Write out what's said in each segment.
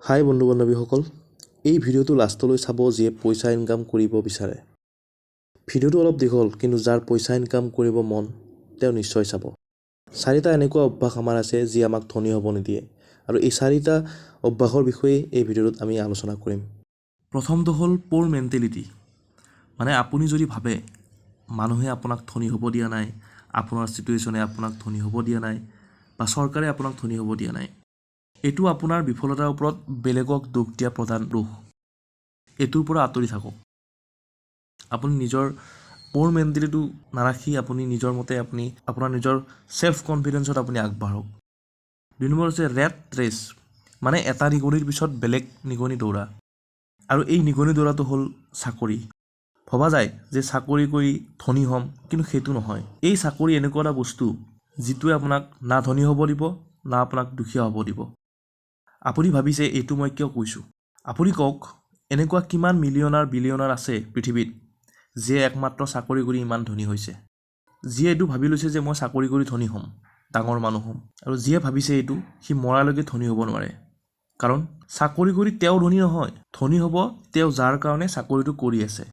হাই বন্ধু বান্ধৱীসকল, এই ভিডিঅ'টো লাষ্টলৈ চাব যিয়ে পইচা ইনকাম কৰিব বিচাৰে। ভিডিঅ'টো অলপ দীঘল, কিন্তু যাৰ পইচা ইনকাম কৰিব মন তেওঁ নিশ্চয় চাব। 4টা এনেকুৱা অভ্যাস আমাৰ আছে যি আমাক ধনী হ'ব নিদিয়ে, আৰু এই 4টা অভ্যাসৰ বিষয়ে এই ভিডিঅ'টোত আমি আলোচনা কৰিম। প্ৰথমটো হ'ল প'ৰ মেণ্টেলিটি। মানে আপুনি যদি ভাবে মানুহে আপোনাক ধনী হ'ব দিয়া নাই, আপোনাৰ চিটুৱেশ্যনে আপোনাক ধনী হ'ব দিয়া নাই, বা চৰকাৰে আপোনাক ধনী হ'ব দিয়া নাই, এইটো আপোনাৰ বিফলতাৰ ওপৰত বেলেগক দোষ দিয়া প্ৰধান দোষ। এইটোৰ পৰা আঁতৰি থাকক। আপুনি নিজৰ প'ৰ মেণ্টেলিটিটো নাৰাখি আপুনি নিজৰ মতে আপুনি আপোনাৰ নিজৰ চেল্ফ কনফিডেন্সত আপুনি আগবাঢ়ক। 2 নম্বৰ হৈছে ৰেট ৰেচ, মানে এটা নিগনিৰ পিছত বেলেগ নিগনি দৌৰা। আৰু এই নিগনি দৌৰাটো হ'ল চাকৰি। ভবা যায় যে চাকৰি কৰি ধনী হ'ম, কিন্তু সেইটো নহয়। এই চাকৰি এনেকুৱা এটা বস্তু যিটোৱে আপোনাক না ধনী হ'ব দিব, না আপোনাক দুখীয়া হ'ব দিব। আপুনি ভাবিছে এইটো মই কিয় কৈছোঁ? আপুনি কওক, এনেকুৱা কিমান মিলিয়নাৰ বিলিয়নাৰ আছে পৃথিৱীত যিয়ে একমাত্ৰ চাকৰি কৰি ইমান ধনী হৈছে? যিয়ে এইটো ভাবি লৈছে যে মই চাকৰি কৰি ধনী হ'ম, ডাঙৰ মানুহ হ'ম, আৰু যিয়ে ভাবিছে এইটো সি মৰালৈকে ধনী হ'ব নোৱাৰে। কাৰণ চাকৰি কৰি তেওঁ ধনী নহয়, ধনী হ'ব তেওঁ যাৰ কাৰণে চাকৰিটো কৰি আছে।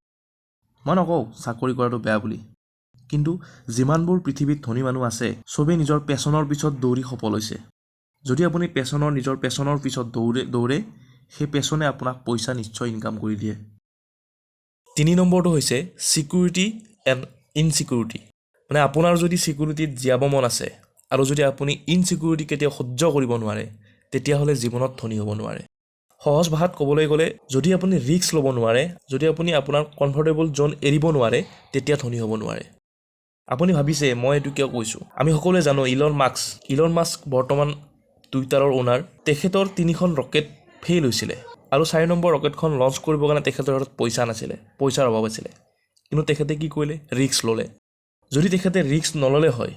মই নকওঁ চাকৰি কৰাটো বেয়া বুলি, কিন্তু যিমানবোৰ পৃথিৱীত ধনী মানুহ আছে চবেই নিজৰ পেচনৰ পিছত দৌৰি সফল হৈছে। যদি আপুনি নিজৰ পেচনৰ পিছত দৌৰে সেই পেচনে আপোনাক পইচা নিশ্চয় ইনকাম কৰি দিয়ে। 3 নম্বৰটো হৈছে ছিকিউৰিটি এণ্ড ইনছিকিউৰিটি। মানে আপোনাৰ যদি ছিকিউৰিটিত জীয়াব মন আছে আৰু যদি আপুনি ইনছিকিউৰিটি কেতিয়াও সহ্য কৰিব নোৱাৰে, তেতিয়াহ'লে জীৱনত ধনী হ'ব নোৱাৰে। সহজ ভাষাত ক'বলৈ গ'লে, যদি আপুনি ৰিস্ক ল'ব নোৱাৰে, যদি আপুনি আপোনাৰ কমফৰ্টেবল জ'ন এৰিব নোৱাৰে, তেতিয়া ধনী হ'ব নোৱাৰে। আপুনি ভাবিছে মই এইটো কিয় কৈছোঁ? আমি সকলোৱে জানো ইলন মাস্ক বৰ্তমান টুইটাৰৰ অ'নাৰ। তেখেতৰ 3খন ৰকেট ফেইল হৈছিলে, আৰু 4 নম্বৰ ৰকেটখন লঞ্চ কৰিবৰ কাৰণে তেখেতৰ হাতত পইচা নাছিলে, পইচাৰ অভাৱ আছিলে। কিন্তু তেখেতে কি কৰিলে? ৰিস্ক ল'লে। যদি তেখেতে ৰিস্ক নল'লে হয়,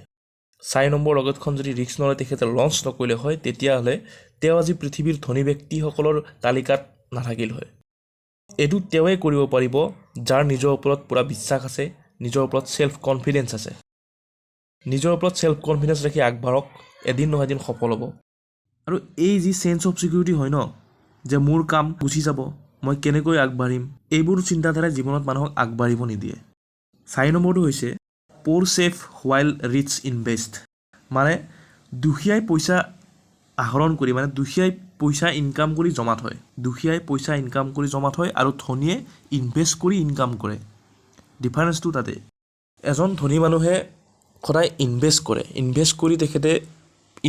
4 নম্বৰ ৰকেটখন যদি ৰিস্ক নলয় তেখেতে লঞ্চ নকৰিলে হয়, তেতিয়াহ'লে তেওঁ আজি পৃথিৱীৰ ধনী ব্যক্তিসকলৰ তালিকাত নাথাকিল হয়। এইটো তেওঁৱে কৰিব পাৰিব যাৰ নিজৰ ওপৰত পূৰা বিশ্বাস আছে, নিজৰ ওপৰত চেল্ফ কনফিডেন্স আছে। নিজৰ ওপৰত চেল্ফ কনফিডেন্স ৰাখি আগবাঢ়ক, এদিন নহয় এদিন সফল হ'ব। আৰু এই যি চেঞ্জ অফ ছিকিউৰিটি হয় ন, যে মোৰ কাম গুচি যাব, মই কেনেকৈ আগবাঢ়িম, এইবোৰ চিন্তাধাৰাই জীৱনত মানুহক আগবাঢ়িব নিদিয়ে। 4 নম্বৰটো হৈছে প'ৰ ছেভ হোৱাইল ৰিচ ইনভেষ্ট। মানে দুখীয়াই পইচা আহৰণ কৰি, মানে দুখীয়াই পইচা ইনকাম কৰি জমা থয়। দুখীয়াই পইচা ইনকাম কৰি জমা থয় আৰু ধনীয়ে ইনভেষ্ট কৰি ইনকাম কৰে। ডিফাৰেঞ্চটো তাতে। এজন ধনী মানুহে সদায় ইনভেষ্ট কৰি তেখেতে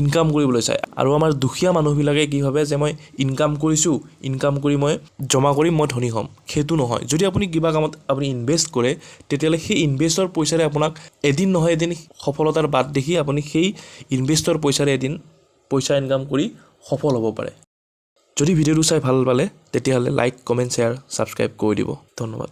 ইনকাম কৰিবলৈ চায়। আৰু আমাৰ দুখীয়া মানুহবিলাকে কি ভাবে যে মই ইনকাম কৰিছোঁ, ইনকাম কৰি মই জমা কৰিম, মই ধনী হ'ম। সেইটো নহয়। যদি আপুনি কিবা কামত আপুনি ইনভেষ্ট কৰে, তেতিয়াহ'লে সেই ইনভেষ্টৰ পইচাৰে আপোনাক এদিন নহয় এদিন সফলতাৰ বাট দেখি আপুনি সেই ইনভেষ্টৰ পইচাৰে এদিন পইচা ইনকাম কৰি সফল হ'ব পাৰে। যদি ভিডিঅ'টো চাই ভাল পালে তেতিয়াহ'লে লাইক, কমেণ্ট, শ্বেয়াৰ, ছাবস্ক্ৰাইব কৰি দিব। ধন্যবাদ।